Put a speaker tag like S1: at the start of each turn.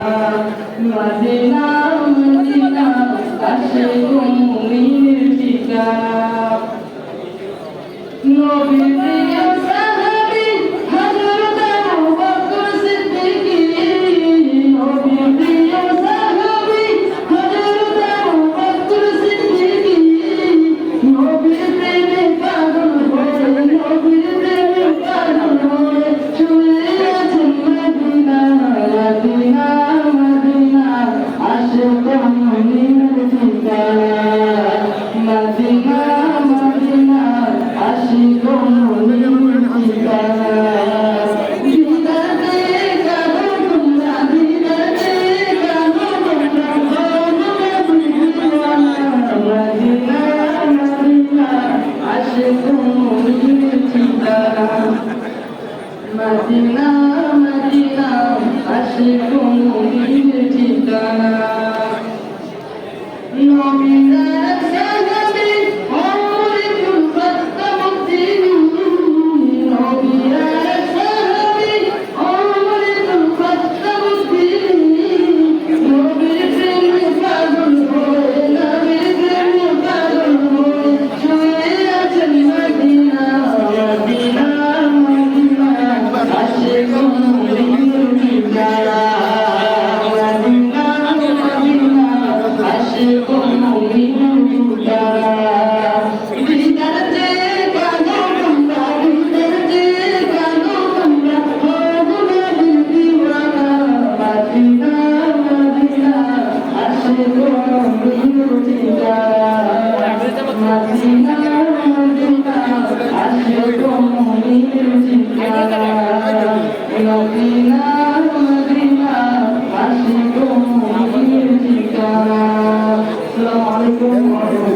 S1: Medina Medina Ashiq মুমিনের ঠিকানা নবী প্রিয় সাহাবী হযরত আবু বকর সিদ্দিক নবী প্রিয় সাহাবী হযরত আবু বকর সিদ্দিক নবীর প্রেমে পাগল হয়ে নবীর প্রেমে পাগল হয়ে শুয়ে আছেন মদিনা মদিনা মদিনা আশিক মুমিনের ঠিকানা মদিনা মদিনা আশিক মুমিনের ঠিকানা দিদারে কানো তোমরা দিদারে কানো তোমরা মদিনা মদিনা আশিক মুমিনের ঠিকানা মদিনা মদিনা আশিক মুমিনের ঠিকানা নবীরা সাহাবী ওমর খাত্তাব তিনি নবীরা সাহাবী ওমর খাত্তাব তিনি নবীর প্রেমে পাগল হয়ে নবীর প্রেমে পাগল হয়ে শুয়ে আছেন মদিনা মদিনা মদিনা আশিক মুমিনের ঠিকানা মদিনা মদিনা আশিক মুমিনের ঠিকানা দিদারে কানো তোমরা দিদারে কানো তোমরা ও নবীর দিওয়ানা মদিনা মদিনা আশিক মুমিনের ঠিকানা মদিনা মদিনা আশিক মুমিনের ঠিকানা মদিনা মদিনা আশিক মুমিনের ঠিকানা। আসসালামু আলাইকুম ওয়া রাহমাতুল্লাহ।